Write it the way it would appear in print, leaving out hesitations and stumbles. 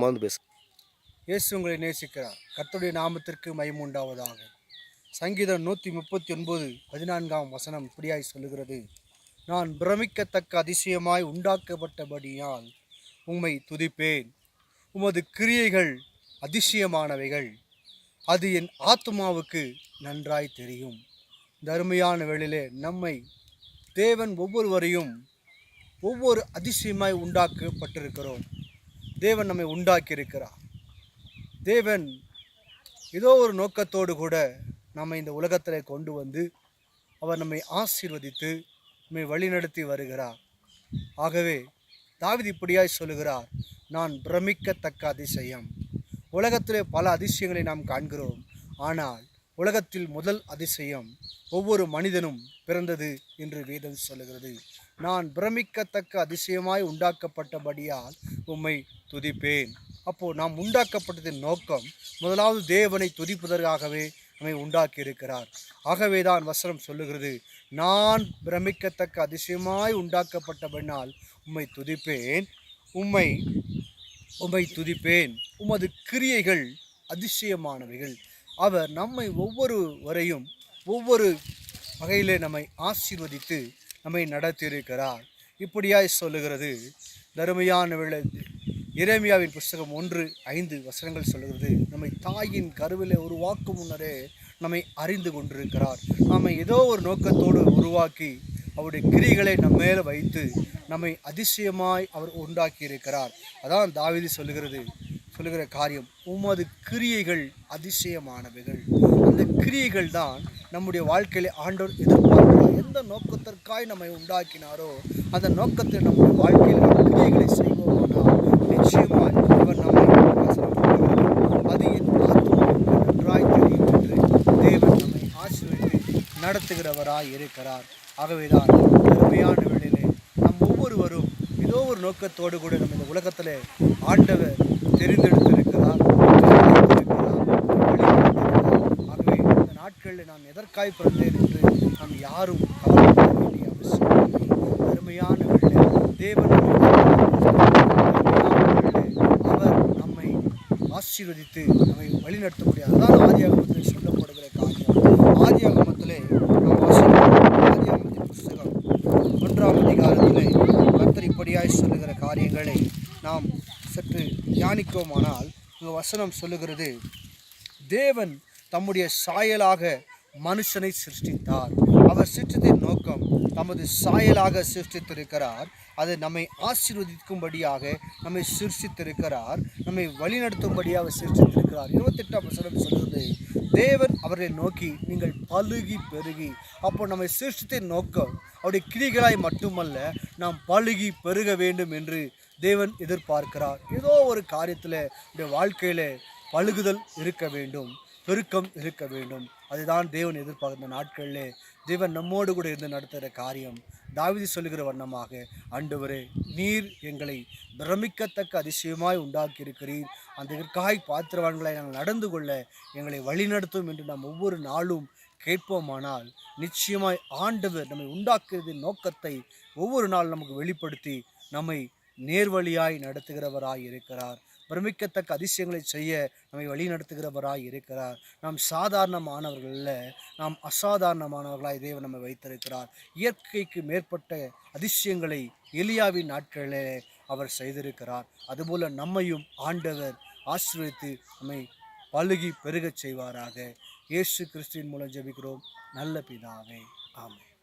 மறந்து பேசு. இயேசு உங்களை நேசிக்கிறார். கர்த்தருடைய நாமத்திற்கு மகிமை உண்டாவதாக. சங்கீதம் 139:14 வசனம் இப்படியாய் சொல்லுகிறது, நான் பிரமிக்கத்தக்க அதிசயமாய் உண்டாக்கப்பட்டபடியால் உம்மை துதிப்பேன். உமது கிரியைகள் அதிசயமானவைகள், அது என் ஆத்துமாவுக்கு நன்றாய் தெரியும். இந்த அருமையான வேளையிலே நம்மை தேவன் ஒவ்வொருவரையும் ஒவ்வொரு அதிசயமாய் உண்டாக்கப்பட்டிருக்கிறோம். தேவன் நம்மை உண்டாக்கியிருக்கிறார். தேவன் ஏதோ ஒரு நோக்கத்தோடு கூட நம்மை இந்த உலகத்தில் கொண்டு வந்து அவர் நம்மை ஆசீர்வதித்து நம்மை வழிநடத்தி வருகிறார். ஆகவே தாவீது இப்படியாய் சொல்லுகிறார், நான் பிரமிக்கத்தக்க அதிசயம். உலகத்திலே பல அதிசயங்களை நாம் காண்கிறோம். ஆனால் உலகத்தில் முதல் அதிசயம் ஒவ்வொரு மனிதனும் பிறந்தது என்று வேதம் சொல்லுகிறது. நான் பிரமிக்கத்தக்க அதிசயமாய் உண்டாக்கப்பட்டபடியால் உம்மை துதிப்பேன். அப்போது நாம் உண்டாக்கப்பட்டதின் நோக்கம் முதலாவது தேவனை துதிப்பதற்காகவே நம்மை உண்டாக்கி இருக்கிறார். ஆகவே தான் வசனம் சொல்லுகிறது, நான் பிரமிக்கத்தக்க அதிசயமாய் உண்டாக்கப்பட்டபடினால் உம்மை துதிப்பேன், உம்மை துதிப்பேன். உமது கிரியைகள் அதிசயமானவைகள். அவர் நம்மை ஒவ்வொருவரையும் ஒவ்வொரு வகையிலே நம்மை ஆசீர்வதித்து நம்மை நடத்தியிருக்கிறார். இப்படியாய் சொல்லுகிறது தருமையான எரேமியாவின் புஸ்தகம் 1:5 வசனங்கள் சொல்லுகிறது, நம்மை தாயின் கருவிலே உருவாக்கும் முன்னரே நம்மை அறிந்து கொண்டிருக்கிறார். நம்மை ஏதோ ஒரு நோக்கத்தோடு உருவாக்கி அவருடைய கிரிகளை நம்ம மேலே வைத்து நம்மை அதிசயமாய் அவர் உண்டாக்கி இருக்கிறார். அதான் தாவீது சொல்லுகிற காரியம், உமது கிரியைகள் அதிசயமானவைகள். அந்த கிரியைகள் தான் நம்முடைய வாழ்க்கையில ஆண்டவர் எதிர்பார்க்கிறார். எந்த நோக்கத்திற்காய் நம்மை உண்டாக்கினாரோ அந்த நோக்கத்தில் நம்முடைய வாழ்க்கையில் கிரியைகளை செய்வோமானால் நிச்சயமாய் அவர் நம்மை அது என் ஆத்துமாவுக்கு நன்றாய் தெரியும் என்று தேவன் நம்மை ஆசீர்வதித்து நடத்துகிறவராய் இருக்கிறார். ஆகவேதான் பெருமையான வேளையிலே நம் ஒவ்வொருவரும் ஏதோ ஒரு நோக்கத்தோடு கூட நம்ம இந்த உலகத்தில் ஆண்டவர் தெரிந்தெடுத்திருக்கிறார். ஆகவே இந்த நாட்களில் நான் எதற்காய் பிறந்தேன் என்று நாம் யாரும் கவலைப்பட வேண்டிய அவசியம் இல்லை. பெருமையான வேளையிலே தேவன் அவர் நம்மை ஆசீர்வதித்து நம்மை வழிநடத்த முடியாது. அதுதான் ஆதியாகமத்தில் சொல்லப்படுகிற காரியம். ஆதியாகமத்திலே ஆதியாகமத்தின் புஸ்தகம் 1ஆம் அதிகாரத்திலே கர்த்தர் இப்படியாய் சொல்லுகிற காரியங்களை நாம் சற்று தியானிக்கோமானால் இந்த வசனம் சொல்லுகிறது, தேவன் தம்முடைய சாயலாக மனுஷனை சிருஷ்டித்தார். அவர் சிருஷ்டித்தின் நோக்கம் தமது சாயலாக சிருஷ்டித்திருக்கிறார். அது நம்மை ஆசீர்வதிக்கும்படியாக நம்மை சிருஷ்டித்திருக்கிறார். நம்மை வழிநடத்தும்படியாக சிருஷ்டித்திருக்கிறார். 28ஆம் வசனம் சொல்கிறது, தேவன் அவர்களை நோக்கி நீங்கள் பலுகி பெருகி. அப்போ நம்மை சிருஷ்டித்தின் நோக்கம் அவருடைய கிரிகளாய் மட்டுமல்ல, நாம் பலுகி பெருக வேண்டும் என்று தேவன் எதிர்பார்க்கிறார். ஏதோ ஒரு காரியத்தில் நம்முடைய வாழ்க்கையில் பழுகுதல் இருக்க வேண்டும், பெருக்கம் இருக்க வேண்டும். அதுதான் தேவன் எதிர்பார்க்கிற நாட்களிலே தேவன் நம்மோடு கூட இருந்து நடத்துகிற காரியம். தாவீது சொல்லுகிற வண்ணமாக, ஆண்டவரே நீர் எங்களை பிரமிக்கத்தக்க அதிசயமாய் உண்டாக்கி இருக்கிறீர். அந்த இதற்காய் பாத்திரவான்களை நாங்கள் நடந்து கொள்ள எங்களை வழிநடத்தும் என்று நாம் ஒவ்வொரு நாளும் கேட்போமானால் நிச்சயமாய் ஆண்டவர் நம்மை உண்டாக்குவதின் நோக்கத்தை ஒவ்வொரு நாள் நமக்கு வெளிப்படுத்தி நம்மை நேர்வழியாய் நடத்துகிறவராய் இருக்கிறார். பிரமிக்கத்தக்க அதிசயங்களை செய்ய நம்மை வழி நடத்துகிறவராய் இருக்கிறார். நாம் சாதாரணமானவர்கள் அல்ல, நாம் அசாதாரணமானவர்களாய் தேவன் நம்மை வைத்திருக்கிறார். இயற்கைக்கு மேற்பட்ட அதிசயங்களை எலியாவின் நாட்களிலே அவர் செய்திருக்கிறார். அதுபோல நம்மையும் ஆண்டவர் ஆசீர்வதித்து நம்மை பலுகி பெருகச் செய்வாராக. இயேசு கிறிஸ்துவின் மூலம் ஜெபிக்கிறோம் நல்ல பிதாவே, ஆமென்.